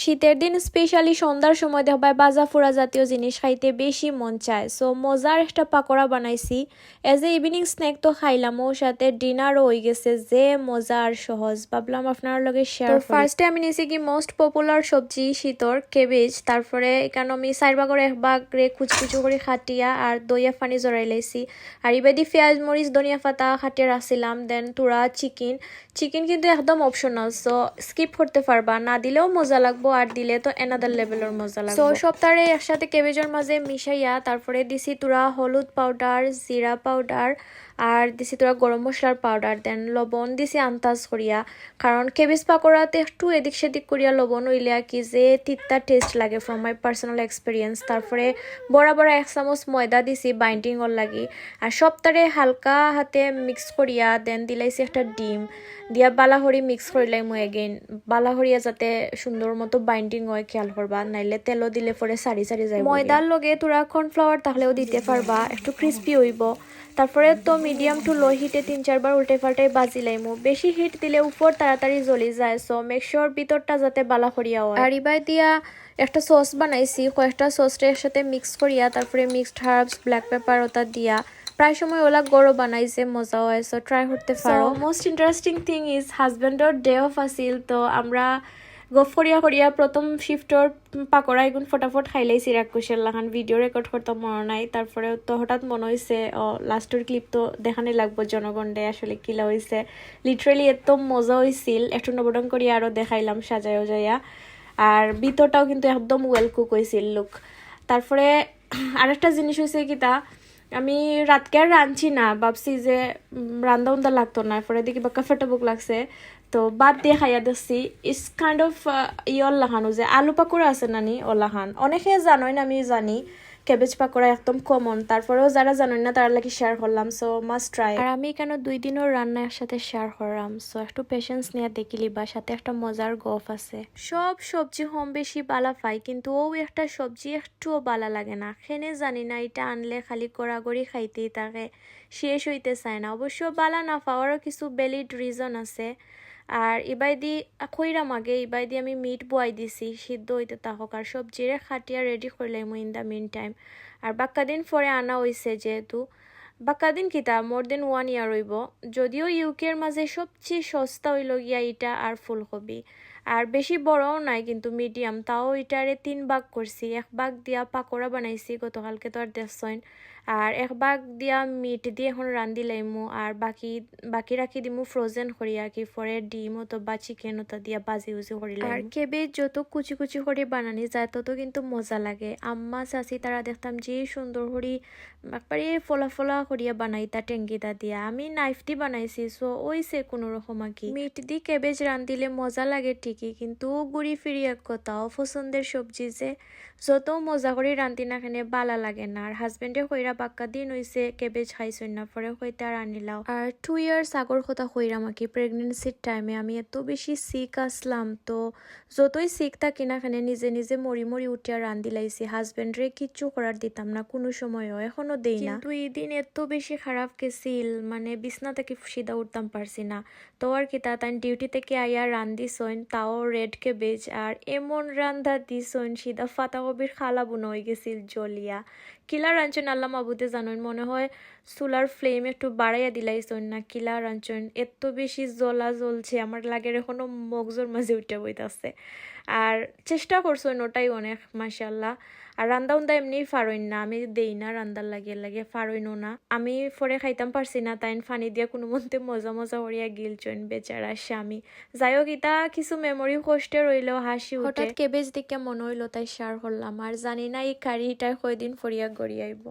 শীতের দিন স্পেশালি সন্ধ্যার সময় দেখবা বাজা ফুরা জাতীয় জিনিস খাইতে বেশি মন চায়। সো মজার একটা পাকোড়া বানাইছি এজ এ ইভিনিং স্ন্যাক, তো খাইলাম, ওর সাথে ডিনারও হয়ে গেছে। যে মজা আর সহজ, ভাবলাম আপনার লগে শেয়ার করি। ফার্স্টে আমি নিয়েছি কি মোস্ট পপুলার সবজি শীতর কেবেজ। তারপরে এখানে আমি 4 ভাগের 1 ভাগ রে কুচি কুচি করে খাটিয়া আর দইয়া পানি জড়াই লাইছি। আর ইবাদি পেঁয়াজ মরিচ ধনিয়া পাতা খাটিয়ে রাখছিলাম। দেন তুরা চিকেন কিন্তু একদম অপশনাল, সো স্কিপ করতে পারবা, না দিলেও মজা লাগবে আর দিলে তো এনাদার লেভেলের মজা লাগবে। সো সপ্তাহে একসাথে কেবেজের মাঝে মিশাইয়া তারপরে দিছি তুরা হলুদ পাউডার, জিরা পাউডার আর দিছি তোরা গরম মশলার পাউডার, দেন লবণ দিছি আন্দাজ করিয়া, কারণ কেবেজ পাকোড়াতে একটু এদিক সেদিক করিয়া লবণ হইলে কি যে তিতা টেস্ট লাগে ফ্রম মাই পার্সোনাল এক্সপিরিয়েন্স। তারপরে বড়া 1 চামচ ময়দা দিছি বাইন্ডিং ওর লাগি। আর সপ্তাহে হালকা হাতে মিক্স করিয়া দেন দিলাইছি একটা ডিম দিয়া বালাহরি মিক্স করিলাই মই এগেইন বালাহরিয়া যাতে সুন্দর মতো বাইন্ডিং হয় খেয়াল করবা, নাইলে তেলও দিলে পরে সারি সারি যায়। ময়দার লগে তোরা কর্নফ্লাওয়ার থাকলেও দিতে পারবা, একটু ক্রিস্পি হইব। তারপরে তো মিডিয়াম টু লো হিটে 3-4 বার উল্টে পাল্টাই বাজি লাইমু। বেশি হিট দিলে উপর তাড়াতাড়ি জ্বলি যায়, সো মেক শিওর ভিতরটা যাতে বালাহরিয়া হয়। আর ইবাই দিয়া একটা সস বানাইছি, কয়েকটা সসটা একসাথে মিক্স করিয়া তারপরে মিক্সড হার্বস ব্ল্যাক পেপার ওটা দিয়া প্রায় সময় ওলা গরো বানাইছে, মজা হয়, সো ট্রাই করতে পারো। মোস্ট ইন্টারেস্টিং থিং ইজ হাজবেন্ডর ডে অফ আসিল, তো আমরা গফ করিয়া প্রথম শিফটর পাকোড়া এগুন ফটাফট খাইলাইছি রাক্ষসের লাখান। ভিডিও রেকর্ড করতে মনে নাই, তারপরে তো হঠাৎ মনে হয়েছে লাস্টের ক্লিপ তো দেখানে লাগবো জনগণে আসলে কিলা হয়েছে। লিটারেলি এত মজা হয়েছিল, একটু নবডং করিয়া আরও দেখাইলাম সাজায়ও যাইয়া। আর ভিতরটাও কিন্তু একদম ওয়েল কুক হয়েছিল লুক। তারপরে আরেকটা জিনিস হয়েছে কিতা, আমি রাতকে আর রাঁধছি না, ভাবছি যে রান্দা উন্দা লাগতো না, পরে দেখি বাক্কা ফেটাবুক লাগছে, তো বাদ দিয়ে খাইয়া দিচ্ছি। ইটস কাইন্ড অফ ইয়র লাহানো যে আলু পাকোড়া আছে নানি ও লাহান, অনেকে জানোই না, আমি জানি কেবেজ পাকোড়া একদম কমন, তারপরেও যারা জানোই না তারা লাগি শেয়ার করলাম, সো মাস্ট ট্রাই। আর আমি এখানে 2 দিনের রান্না একসাথে শেয়ার করলাম, সো একটু পেশেন্স নিয়ে দেখিলি বা সাথে একটা মজার গফ আছে। সব সবজি কম বেশি বালা পাই, কিন্তু ও একটা সবজি একটুও বালা লাগে না, খেনে জানি না, এটা আনলে খালি গড়াগড়ি খাইতেই থাকে, শেষ হইতে চায় না। অবশ্য বালা না পাওয়ারও কিছু ভ্যালিড রিজন আছে। আর ইবাইদি খইরাম আগে ইবাইদি আমি মিট বয়াই দিছি সিদ্ধ হইতে তাহক, আর সবজিরে খাটিয়া রেডি করলাম ইন দ্য মিন টাইম। আর বাক্কা দিন পরে আনা হয়েছে, যেহেতু বাক্কা দিন কিতা মোর দেন 1 ইয়ার হইব। যদিও ইউকের মাঝে সবচেয়ে সস্তা হইল গিয়া ইটা আর ফুলকপি, আর বেশি বড়ও নাই কিন্তু মিডিয়াম, তাও ইটারে 3 ভাগ করছি। 1 ভাগ দিয়া পাকোড়া বানাইছি গতকালকে, তো আর দেখছইন। আর 1 ভাগ দিয়া মিট দিয়ে এখন রান্ধি লাইমু, আর বাকি রাখি দিমু ফ্রোজেন করিয়া, কি পরে ডিম অথবা চিকেন ওটা দিয়া বাজি উজি করি। আর কেবেজ যত কুচি কুচি করে বানানি যায় তত কিন্তু মজা লাগে। আম্মা চাচি তারা দেখতাম যে সুন্দর করি একবারে ফোলা ফোলা করিয়া বানাইতা টেঙ্গিটা দিয়া, আমি নাইফ দি বানাইছি, সো ওইসে কোনো রকম আঁকি। মিট দি কেবেজ রান্ধিলে মজা লাগে ঠিকই, কিন্তু ঘুরি ফিরি এক কথাও পছন্দের সবজি যে যত মজা করে রান্ধি না খানে বালা লাগে না। আর হাজবেন্ডে কইরা বাক্কা দিন হইছে কেবেজ খাইছই না, পরে কইতে আর আনিলাও। আর 2 ইয়ার্স আগর কথা কইরাম আর কি, প্রেগনেন্সির টাইমে আমি এত বেশি সিক আসলাম, তো যতই সিক থাকি না খানে নিজে নিজে মরি মরি উঠিয়া রান্ধি লাইছি। হাজবেন্ডরে কিচ্ছু করার দিতাম না কোনো সময়ও, এখনো দেই না। কিন্তু এই দিন এত বেশি খারাপ গেছিল, মানে বিছনা থেকে সিধা উঠতাম পারছি না। তো আর কি তাই ডিউটি থেকে আইয়া রান্ধিছইন, তাও রেড কেবেজ, আর এমন রান্ধা দিছইন সিধা ফাতাকবির খালা বুনো হয়ে গেছিল জলিয়া। কিলা রাঞ্চন আল্লাহ মাবুদে জানুন, মনে হয় চুলার ফ্লেম একটু বাড়াইয়া দিলাইছইন না কিলা রাঞ্চন, এত বেশি জ্বলা জ্বলছে আমার লাগে এখনো মগজোর মাঝে উঠে বইতাছে। আর চেষ্টা করছইন ওটাই অনেক মাশাআল্লাহ। আর রান্দা উন্দা এমনি ফারইন না, আমি দেই না রান্দার লাগে ফারইনও না। আমি পরে খাইতাম পারছি না, তাইন ফানি দিয়া কোনো মতে মজা মজা করিয়া গিলচইন বেচারা স্বামী। যাই হোক, ইতা কিছু মেমোরি কষ্টে রইলেও হাসি উঠে। হঠাৎ কেবেজ দিকে মনে হইলো তাই শেয়ার করলাম, আর জানি না এই কারিটাই কয়দিন ফরিয়া গড়িয়াইব।